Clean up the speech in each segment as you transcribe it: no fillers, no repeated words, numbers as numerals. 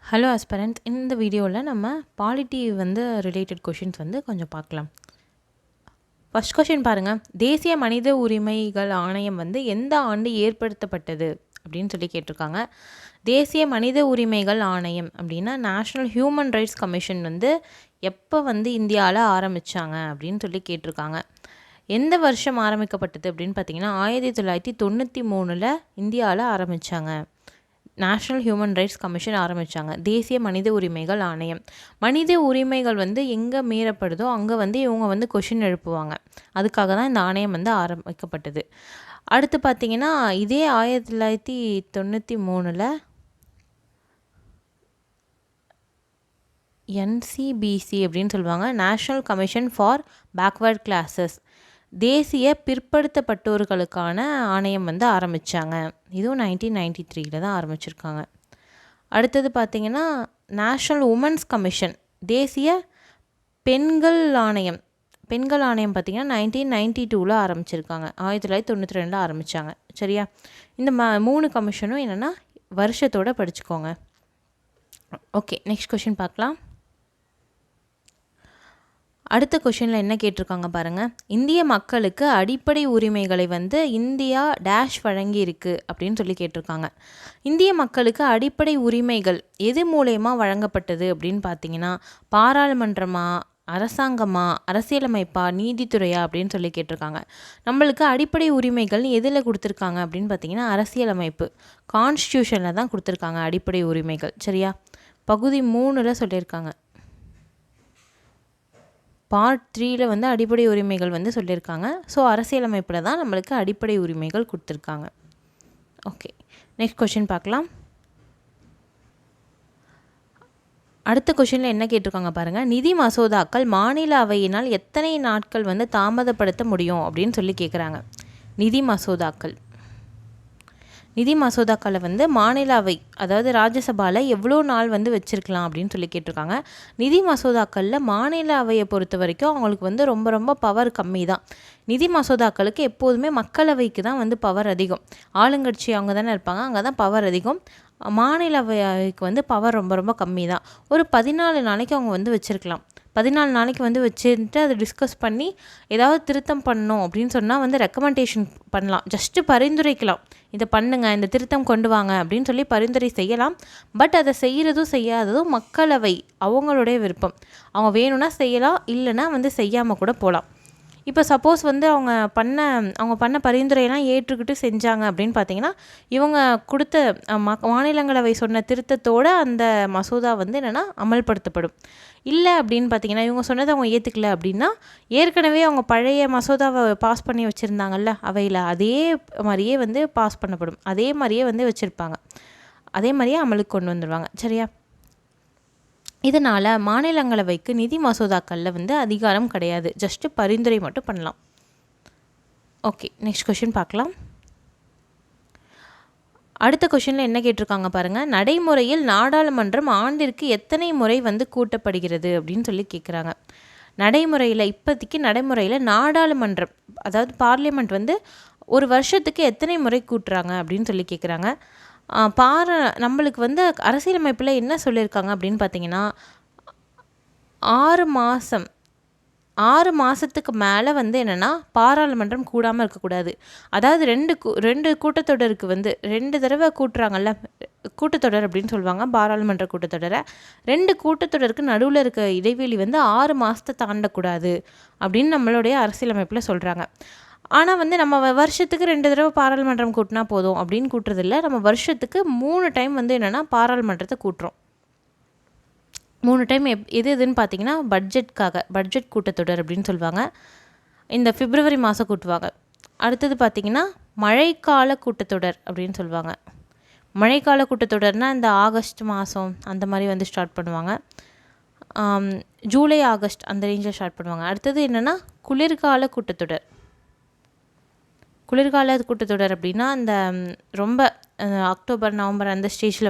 Hello aspirant, இந்த வீடியோவில் நம்ம பாலிட்டி ரிலேட்டட் கொஷின்ஸ் கொஞ்சம் பார்க்கலாம். ஃபர்ஸ்ட் கொஷின் பாருங்கள். தேசிய மனித உரிமைகள் ஆணையம் எந்த ஆண்டு ஏற்படுத்தப்பட்டது அப்படின்னு சொல்லி கேட்டிருக்காங்க. தேசிய மனித உரிமைகள் ஆணையம் அப்படின்னா நேஷ்னல் ஹியூமன் ரைட்ஸ் கமிஷன் எப்போ இந்தியாவில் ஆரம்பித்தாங்க அப்படின்னு சொல்லி கேட்டிருக்காங்க. எந்த வருஷம் ஆரம்பிக்கப்பட்டது அப்படின்னு பார்த்தீங்கன்னா 1993 இந்தியாவில் ஆரம்பித்தாங்க. நேஷ்னல் ஹியூமன் ரைட்ஸ் கமிஷன் ஆரம்பித்தாங்க. தேசிய மனித உரிமைகள் ஆணையம். மனித உரிமைகள் எங்கே மீறப்படுதோ அங்கே இவங்க கொஷின் எழுப்புவாங்க. அதுக்காக தான் இந்த ஆணையம் ஆரம்பிக்கப்பட்டது. அடுத்து பார்த்திங்கன்னா இதே 1993 என்சிபிசி அப்படின்னு சொல்லுவாங்க, national commission for backward classes, தேசிய பிற்படுத்தப்பட்டோர்களுக்கான ஆணையம் ஆரம்பித்தாங்க. இதுவும் 1993 தான் ஆரம்பிச்சிருக்காங்க. அடுத்தது பார்த்திங்கன்னா நேஷ்னல் உமன்ஸ் கமிஷன், தேசிய பெண்கள் ஆணையம். பெண்கள் ஆணையம் பார்த்திங்கன்னா 1992 ஆரம்பிச்சிருக்காங்க. 1992 ஆரம்பித்தாங்க. சரியா? இந்த 3 கமிஷனும் என்னென்னா வருஷத்தோடு படிச்சுக்கோங்க. ஓகே, நெக்ஸ்ட் கொஷின் பார்க்கலாம். அடுத்த கொஷினில் என்ன கேட்டிருக்காங்க பாருங்கள். இந்திய மக்களுக்கு அடிப்படை உரிமைகளை இந்தியா டேஷ் வழங்கி இருக்குது அப்படின்னு சொல்லி கேட்டிருக்காங்க. இந்திய மக்களுக்கு அடிப்படை உரிமைகள் எது மூலயமா வழங்கப்பட்டது அப்படின்னு பார்த்தீங்கன்னா பாராளுமன்றமா, அரசாங்கமா, அரசியலமைப்பா, நீதித்துறையா அப்படின்னு சொல்லி கேட்டிருக்காங்க. நம்மளுக்கு அடிப்படை உரிமைகள் எதில் கொடுத்துருக்காங்க அப்படின்னு பார்த்தீங்கன்னா அரசியலமைப்பு, கான்ஸ்டியூஷனில் தான் கொடுத்துருக்காங்க அடிப்படை உரிமைகள். சரியா? பகுதி 3 சொல்லியிருக்காங்க. பார்ட் 3 அடிப்படை உரிமைகள் சொல்லியிருக்காங்க. ஸோ அரசியலமைப்பில் தான் நம்மளுக்கு அடிப்படை உரிமைகள் கொடுத்துருக்காங்க. ஓகே, நெக்ஸ்ட் கொஷின் பார்க்கலாம். அடுத்த கொஷினில் என்ன கேட்டிருக்காங்க பாருங்கள். நிதி மசோதாக்கள் மாநில அவையினால் எத்தனை நாட்கள் தாமதப்படுத்த முடியும் அப்படின்னு சொல்லி கேட்குறாங்க. நிதி மசோதாக்களை மாநில அவை, அதாவது ராஜ்யசபாவில் எவ்வளோ நாள் வச்சுருக்கலாம் அப்படின்னு சொல்லி கேட்டிருக்காங்க. நிதி மசோதாக்களில் மாநில அவையை பொறுத்த வரைக்கும் அவங்களுக்கு ரொம்ப ரொம்ப பவர் கம்மி தான். நிதி மசோதாக்களுக்கு எப்போதுமே மக்களவைக்கு தான் பவர் அதிகம். ஆளுங்கட்சி அவங்க தானே இருப்பாங்க, அங்கே தான் பவர் அதிகம். மாநில அவைக்கு பவர் ரொம்ப ரொம்ப கம்மி தான். ஒரு 14 நாளைக்கு அவங்க வச்சுருக்கலாம். 14 நாளைக்கு வச்சுட்டு அதை டிஸ்கஸ் பண்ணி ஏதாவது திருத்தம் பண்ணணும் அப்படின்னு சொன்னால் ரெக்கமெண்டேஷன் பண்ணலாம். ஜஸ்ட்டு பரிந்துரைக்கலாம், இதை பண்ணுங்க, இந்த திருத்தம் கொண்டு வாங்க அப்படின்னு சொல்லி பரிந்துரை செய்யலாம். பட் அதை செய்கிறதும் செய்யாததும் மக்களவை அவங்களுடைய விருப்பம். அவங்க வேணும்னா செய்யலாம், இல்லைன்னா செய்யாமல் கூட போகலாம். இப்போ சப்போஸ் அவங்க பண்ண பரிந்துரையெல்லாம் ஏற்றுக்கிட்டு செஞ்சாங்க அப்படின்னு பார்த்தீங்கன்னா இவங்க கொடுத்த மாநிலங்களவை சொன்ன திருத்தத்தோடு அந்த மசோதா என்னென்னா அமல்படுத்தப்படும். இல்லை அப்படின்னு பார்த்தீங்கன்னா இவங்க சொன்னதை அவங்க ஏற்றுக்கல அப்படின்னா ஏற்கனவே அவங்க பழைய மசோதாவை பாஸ் பண்ணி வச்சுருந்தாங்கல்ல அவையில், அதே மாதிரியே பாஸ் பண்ணப்படும். அதே மாதிரியே வச்சுருப்பாங்க. அதே மாதிரியே அமலுக்கு கொண்டு வந்துடுவாங்க. சரியா? இதனால் மாநிலங்களவைக்கு நிதி மசோதாக்களில் அதிகாரம் கிடையாது. ஜஸ்ட்டு பரிந்துரை மட்டும் பண்ணலாம். ஓகே, நெக்ஸ்ட் கொஷின் பார்க்கலாம். அடுத்த கொஷினில் என்ன கேட்டிருக்காங்க பாருங்கள். நடைமுறையில் நாடாளுமன்றம் ஆண்டிற்கு எத்தனை முறை கூட்டப்படுகிறது அப்படின்னு சொல்லி கேட்குறாங்க. இப்போதைக்கு நடைமுறையில் நாடாளுமன்றம், அதாவது பார்லிமெண்ட் ஒரு வருஷத்துக்கு எத்தனை முறை கூட்டுறாங்க அப்படின்னு சொல்லி கேட்குறாங்க. நம்மளுக்கு அரசியலமைப்பில் என்ன சொல்லியிருக்காங்க அப்படின்னு பார்த்தீங்கன்னா 6 மாதத்துக்கு மேலே என்னென்னா பாராளுமன்றம் கூடாமல் இருக்கக்கூடாது. அதாவது ரெண்டு கூட்டத்தொடருக்கு 2 தடவை கூட்டுறாங்கல்ல, கூட்டத்தொடர் அப்படின்னு சொல்லுவாங்க பாராளுமன்ற கூட்டத்தொடரை. 2 கூட்டத்தொடருக்கு நடுவில் இருக்க இடைவெளி 6 மாதத்தை தாண்டக்கூடாது அப்படின்னு நம்மளுடைய அரசியலமைப்பில் சொல்கிறாங்க. ஆனால் நம்ம வருஷத்துக்கு 2 தடவை பாராளுமன்றம் கூட்டினா போதும் அப்படின்னு கூட்டுறதில்ல. நம்ம வருஷத்துக்கு 3 டைம் என்னென்னா பாராளுமன்றத்தை கூட்டுறோம். 3 டைம் எதுன்னு பார்த்தீங்கன்னா பட்ஜெட் கூட்டத்தொடர் அப்படின்னு சொல்லுவாங்க. இந்த பிப்ரவரி மாதம் கூட்டுவாங்க. அடுத்தது பார்த்திங்கன்னா மழைக்கால கூட்டத்தொடர் அப்படின்னு சொல்லுவாங்க. மழைக்கால கூட்டத்தொடர்னால் இந்த ஆகஸ்ட் மாதம் அந்த மாதிரி ஸ்டார்ட் பண்ணுவாங்க. ஜூலை ஆகஸ்ட் அந்த ரேஞ்சில் ஸ்டார்ட் பண்ணுவாங்க. அடுத்தது என்னென்னா குளிர்கால கூட்டத்தொடர் அப்படின்னா இந்த ரொம்ப அக்டோபர் நவம்பர் அந்த ஸ்டேஜில்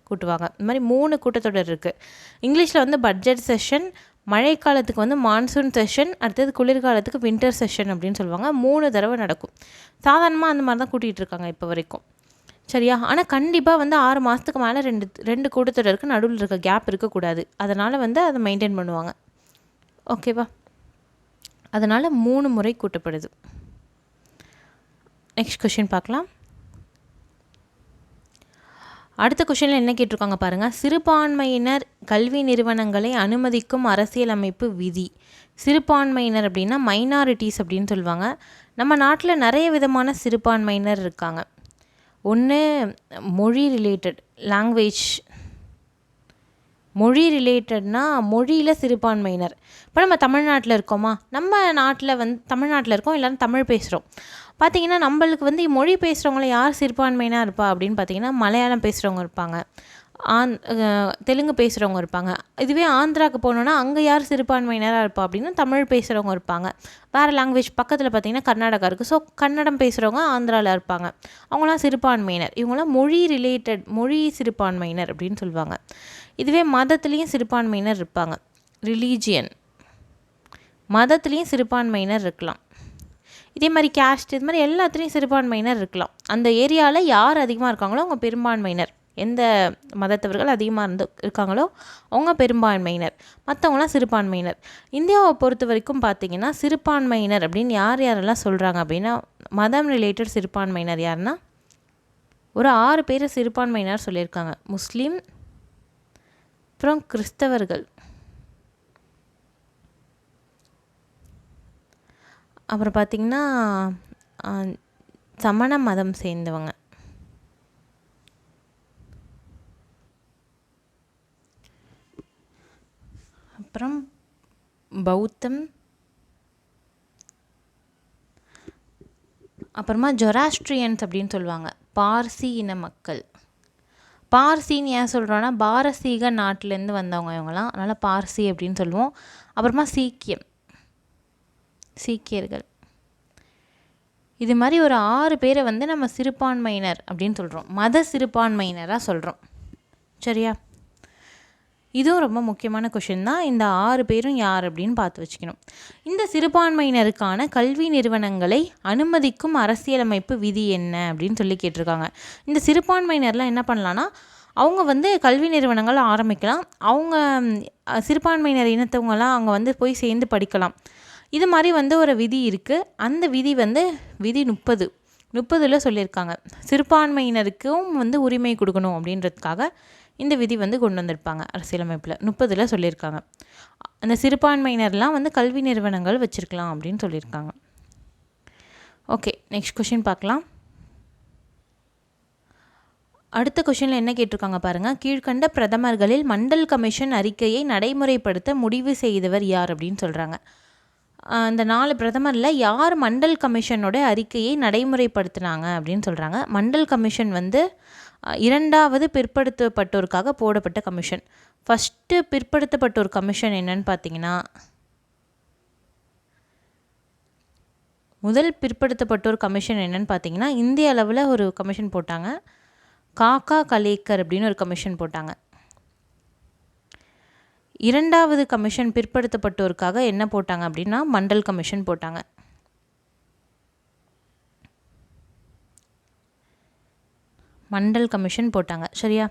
கூட்டுவாங்க. இந்த மாதிரி 3 கூட்டத்தொடர் இருக்குது. இங்கிலீஷில் பட்ஜெட் செஷன், மழைக்காலத்துக்கு மான்சூன் செஷன், அடுத்தது குளிர்காலத்துக்கு வின்டர் செஷன் அப்படின்னு சொல்லுவாங்க. 3 தடவை நடக்கும். சாதாரணமாக அந்த மாதிரி தான் கூட்டிகிட்டு இருக்காங்க இப்போ வரைக்கும். சரியா? ஆனால் கண்டிப்பாக வந்து 6 மாதத்துக்கு மேலே ரெண்டு கூட்டத்தொடருக்கு நடுவில் இருக்க கேப் இருக்கக்கூடாது. அதனால் வந்து அதை மெயின்டைன் பண்ணுவாங்க. ஓகேவா? அதனால் 3 முறை கூட்டப்படுது. நெக்ஸ்ட் கொஷின் பார்க்கலாம். அடுத்த கொஷினில் என்ன கேட்டிருக்காங்க பாருங்கள். சிறுபான்மையினர் கல்வி நிறுவனங்களை அனுமதிக்கும் அரசியலமைப்பு விதி. சிறுபான்மையினர் அப்படின்னா மைனாரிட்டிஸ் அப்படின்னு சொல்லுவாங்க. நம்ம நாட்டில் நிறைய விதமான சிறுபான்மையினர் இருக்காங்க. ஒன்று மொழி ரிலேட்டட், லாங்குவேஜ், மொழி ரிலேட்டட்னா மொழியில் சிறுபான்மையினர். இப்போ நம்ம தமிழ்நாட்டில் இருக்கோமா, நம்ம நாட்டில் வந்து தமிழ்நாட்டில் இருக்கோம், எல்லோரும் தமிழ் பேசுகிறோம். பார்த்திங்கன்னா நம்மளுக்கு வந்து மொழி பேசுகிறவங்கள யார் சிறுபான்மையினாக இருப்பா அப்படின்னு பார்த்திங்கன்னா மலையாளம் பேசுகிறவங்க இருப்பாங்க, தெலுங்கு பேசுகிறவங்க இருப்பாங்க. இதுவே ஆந்திராவுக்கு போனோன்னா அங்கே யார் சிறுபான்மையினராக இருப்பா அப்படின்னா தமிழ் பேசுகிறவங்க இருப்பாங்க. வேறு லாங்குவேஜ் பக்கத்தில் பார்த்திங்கன்னா கர்நாடகா இருக்குது. ஸோ கன்னடம் பேசுகிறவங்க ஆந்திராவில் இருப்பாங்க. அவங்களாம் சிறுபான்மையினர். இவங்களாம் மொழி ரிலேட்டட், மொழி சிறுபான்மையினர் அப்படின்னு சொல்லுவாங்க. இதுவே மதத்துலேயும் சிறுபான்மையினர் இருப்பாங்க. ரிலீஜியன், மதத்துலேயும் சிறுபான்மையினர் இருக்கலாம். இதே மாதிரி கேஸ்ட், இது மாதிரி எல்லாத்துலேயும் சிறுபான்மையினர் இருக்கலாம். அந்த ஏரியாவில் யார் அதிகமாக இருக்காங்களோ அவங்க பெரும்பான்மையினர். எந்த மதத்தவர்கள் அதிகமாக இருக்காங்களோ அவங்க பெரும்பான்மையினர், மற்றவங்களாம் சிறுபான்மையினர். இந்தியாவை பொறுத்த வரைக்கும் பார்த்திங்கன்னா சிறுபான்மையினர் அப்படின்னு யாரெல்லாம் சொல்கிறாங்க அப்படின்னா மதம் ரிலேட்டட் சிறுபான்மையினர் யாருன்னா ஒரு 6 பேர் சிறுபான்மையினர் சொல்லியிருக்காங்க. முஸ்லீம், அப்புறம் கிறிஸ்தவர்கள், அப்புறம் பார்த்திங்கன்னா சமண மதம் சேர்ந்தவங்க, அப்புறம் பௌத்தம், அப்புறமா ஜொராஸ்ட்ரியன்ஸ் அப்படின்னு சொல்லுவாங்க, பார்சி இன மக்கள். பார்சின்னு ஏன் சொல்கிறோன்னா பாரசீக நாட்டிலேருந்து வந்தவங்க இவங்களாம், அதனால் பார்சி அப்படின்னு சொல்லுவோம். அப்புறமா சீக்கியர்கள். இது மாதிரி ஒரு 6 பேரை வந்து நம்ம சிறுபான்மையினர் அப்படின்னு சொல்கிறோம், மத சிறுபான்மையினராக சொல்கிறோம். சரியா? இதுவும் ரொம்ப முக்கியமான கொஷின் தான். இந்த 6 பேரும் யார் அப்படின்னு பார்த்து வச்சுக்கணும். இந்த சிறுபான்மையினருக்கான கல்வி நிறுவனங்களை அனுமதிக்கும் அரசியலமைப்பு விதி என்ன அப்படின்னு சொல்லி கேட்டிருக்காங்க. இந்த சிறுபான்மையினர்லாம் என்ன பண்ணலான்னா அவங்க வந்து கல்வி நிறுவனங்கள் ஆரம்பிக்கலாம். அவங்க சிறுபான்மையினர் இனத்தவங்கலாம் அங்கே வந்து போய் சேர்ந்து படிக்கலாம். இது மாதிரி வந்து ஒரு விதி இருக்குது. அந்த விதி வந்து விதி 30 சொல்லியிருக்காங்க. சிறுபான்மையினருக்கும் வந்து உரிமை கொடுக்கணும் அப்படின்றதுக்காக இந்த விதி வந்து கொண்டு வந்திருப்பாங்க அரசியலமைப்பில். 30 சொல்லியிருக்காங்க. அந்த சிறுபான்மையினர்லாம் வந்து கல்வி நிறுவனங்கள் வச்சுருக்கலாம் அப்படின்னு சொல்லியிருக்காங்க. ஓகே, நெக்ஸ்ட் கொஷின் பார்க்கலாம். அடுத்த கொஷினில் என்ன கேட்டிருக்காங்க பாருங்கள். கீழ்கண்ட பிரதமர்களில் மண்டல் கமிஷன் அறிக்கையை நடைமுறைப்படுத்த முடிவு செய்தவர் யார் அப்படின்னு சொல்கிறாங்க. இந்த 4 பிரதமரில் யார் மண்டல் கமிஷனோட அறிக்கையை நடைமுறைப்படுத்தினாங்க அப்படின்னு சொல்கிறாங்க. மண்டல் கமிஷன் வந்து 2வது பிற்படுத்தப்பட்டோருக்காக போடப்பட்ட கமிஷன். ஃபஸ்ட்டு பிற்படுத்தப்பட்டோர் கமிஷன் என்னன்னு பார்த்தீங்கன்னா, முதல் பிற்படுத்தப்பட்டோர் கமிஷன் என்னன்னு பார்த்தீங்கன்னா இந்திய அளவில் ஒரு கமிஷன் போட்டாங்க. காக்கா கலேக்கர் அப்படின்னு ஒரு கமிஷன் போட்டாங்க. 2வது கமிஷன் பிற்படுத்தப்பட்டோருக்காக என்ன போட்டாங்க அப்படின்னா மண்டல் கமிஷன் போட்டாங்க. சரியா?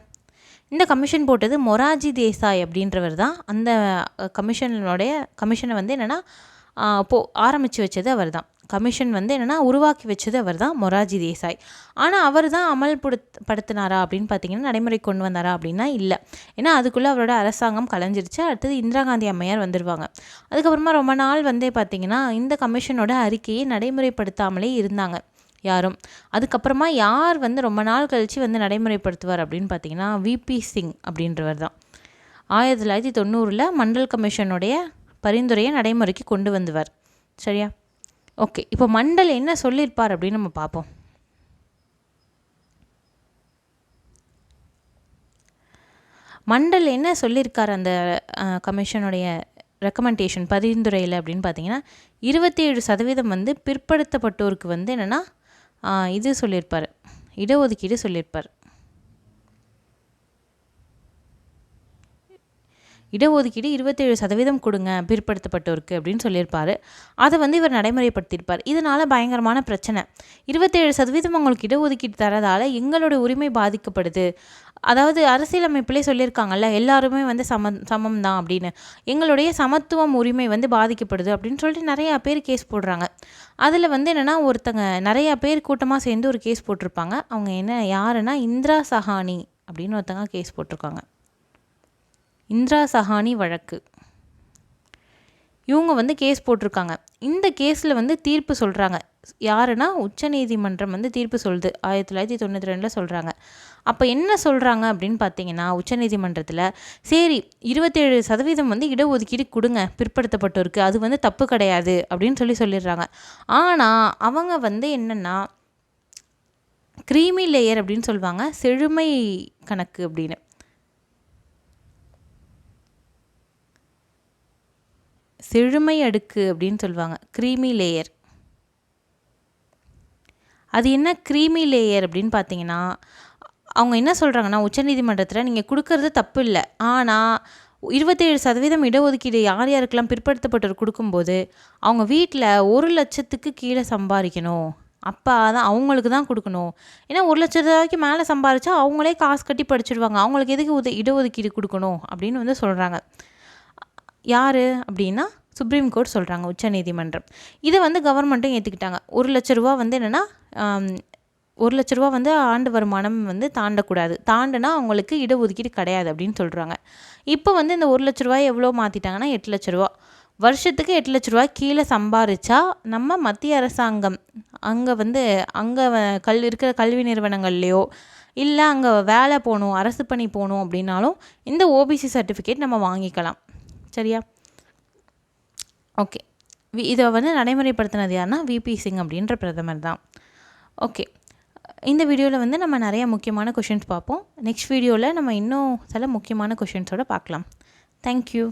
இந்த கமிஷன் போட்டது மொராஜி தேசாய் அப்படின்றவர் தான். அந்த கமிஷனை வந்து என்னென்னா ஆரம்பித்து வச்சது அவர் தான். கமிஷன் வந்து என்னென்னா உருவாக்கி வச்சது அவர் தான், மொராஜி தேசாய். ஆனால் அவர் தான் அமல்படுத்தினாரா அப்படின்னு பார்த்தீங்கன்னா, நடைமுறை கொண்டு வந்தாரா அப்படின்னா இல்லை. ஏன்னா அதுக்குள்ளே அவரோட அரசாங்கம் கலைஞ்சிருச்சு. அடுத்தது இந்திரா காந்தி அம்மையார் வந்துடுவாங்க. அதுக்கப்புறமா ரொம்ப நாள் வந்து பார்த்திங்கன்னா இந்த கமிஷனோட அறிக்கையை நடைமுறைப்படுத்தாமலே இருந்தாங்க யாரும். அதுக்கப்புறமா யார் வந்து ரொம்ப நாள் கழித்து வந்து நடைமுறைப்படுத்துவார் அப்படின்னு பார்த்தீங்கன்னா விபி சிங் அப்படின்றவர் தான். 1990 மண்டல் கமிஷனுடைய பரிந்துரையை நடைமுறைக்கு கொண்டு வந்துவார். சரியா? ஓகே, இப்போ மண்டல் என்ன சொல்லியிருப்பார் அப்படின்னு நம்ம பார்ப்போம். மண்டல் என்ன சொல்லியிருக்கார் அந்த கமிஷனுடைய ரெக்கமெண்டேஷன் பரிந்துரையில் அப்படின்னு பார்த்தீங்கன்னா 27% வந்து பிற்படுத்தப்பட்டோருக்கு வந்து என்னென்னா இது சொல்லியிருப்பார், இடஒதுக்கீடு சொல்லியிருப்பார். இடஒதுக்கீடு 27% கொடுங்க பிற்படுத்தப்பட்டோருக்கு அப்படின்னு சொல்லியிருப்பார். அதை வந்து இவர் நடைமுறைப்படுத்தியிருப்பார். இதனால் பயங்கரமான பிரச்சனை. 27% அவங்களுக்கு இடஒதுக்கீடு தரதால் எங்களோட உரிமை பாதிக்கப்படுது. அதாவது அரசியலமைப்பிலே சொல்லியிருக்காங்கல்ல, எல்லாருமே வந்து சமம் தான் அப்படின்னு. எங்களுடைய சமத்துவம் உரிமை வந்து பாதிக்கப்படுது அப்படின்னு சொல்லிட்டு நிறையா பேர் கேஸ் போடுறாங்க. அதில் வந்து என்னென்னா, ஒருத்தங்க நிறையா பேர் கூட்டமாக சேர்ந்து ஒரு கேஸ் போட்டிருப்பாங்க. அவங்க யாருன்னா இந்திரா சஹானி அப்படின்னு ஒருத்தங்க கேஸ் போட்டிருக்காங்க. இந்திரா சஹானி வழக்கு. இவங்க வந்து கேஸ் போட்டிருக்காங்க. இந்த கேஸில் வந்து தீர்ப்பு சொல்கிறாங்க. யாருன்னா உச்சநீதிமன்றம் வந்து தீர்ப்பு சொல்லுது 1992 சொல்கிறாங்க. அப்போ என்ன சொல்கிறாங்க அப்படின்னு பார்த்தீங்கன்னா, உச்சநீதிமன்றத்தில் சரி 27% வந்து இடஒதுக்கீடு கொடுங்க பிற்படுத்தப்பட்டோருக்கு, அது வந்து தப்பு கிடையாது அப்படின்னு சொல்லிடுறாங்க. ஆனால் அவங்க வந்து என்னென்னா க்ரீமி லேயர் அப்படின்னு சொல்லுவாங்க, செழுமை கணக்கு அப்படின்னு. செழுமை அடுக்கு அப்படின்னு சொல்லுவாங்க, க்ரீமி லேயர். அது என்ன க்ரீமி லேயர் அப்படின்னு பார்த்தீங்கன்னா, அவங்க என்ன சொல்கிறாங்கன்னா, உச்சநீதிமன்றத்தில் நீங்கள் கொடுக்கறது தப்பு இல்லை, ஆனால் 27% இடஒதுக்கீடு யார் யாருக்கெல்லாம் பிற்படுத்தப்பட்டவர் கொடுக்கும்போது அவங்க வீட்டில் 1,00,000க்கு கீழே சம்பாதிக்கணும், அப்போ தான் அவங்களுக்கு தான் கொடுக்கணும். ஏன்னா 1,00,000 ரூபாய்க்கு மேலே சம்பாதிச்சா அவங்களே காசு கட்டி படிச்சுடுவாங்க, அவங்களுக்கு எதுக்கு இடஒதுக்கீடு கொடுக்கணும் அப்படின்னு வந்து சொல்கிறாங்க. யார் அப்படின்னா சுப்ரீம் கோர்ட் சொல்கிறாங்க, உச்சநீதிமன்றம். இதை வந்து கவர்மெண்ட்டும் ஏற்றுக்கிட்டாங்க. 1,00,000 ரூபா வந்து என்னென்னா 1,00,000 ரூபா வந்து ஆண்டு வருமானம் வந்து தாண்டக்கூடாது, தாண்டுனா அவங்களுக்கு இடஒதுக்கீடு கிடையாது அப்படின்னு சொல்கிறாங்க. இப்போ வந்து இந்த 1,00,000 ரூபாய் எவ்வளோ மாற்றிட்டாங்கன்னா 8,00,000 ரூபா. வருஷத்துக்கு 8,00,000 ரூபாய் கீழே சம்பாரிச்சா நம்ம மத்திய அரசாங்கம் அங்கே வந்து இருக்கிற கல்வி நிறுவனங்கள்லையோ இல்லை அங்கே வேலை போகணும், அரசு பணி போகணும் அப்படின்னாலும் இந்த ஓபிசி சர்டிஃபிகேட் நம்ம வாங்கிக்கலாம். சரியா? ஓகே. இதை வந்து நடைமுறைப்படுத்தினது யாருன்னா விபி சிங் அப்படின்ற பிரதமர் தான். ஓகே, இந்த வீடியோவில் வந்து நம்ம நிறைய முக்கியமான கொஷின்ஸ் பார்ப்போம். நெக்ஸ்ட் வீடியோவில் நம்ம இன்னும் சில முக்கியமான கொஷின்ஸோடு பார்க்கலாம். தேங்க்யூ.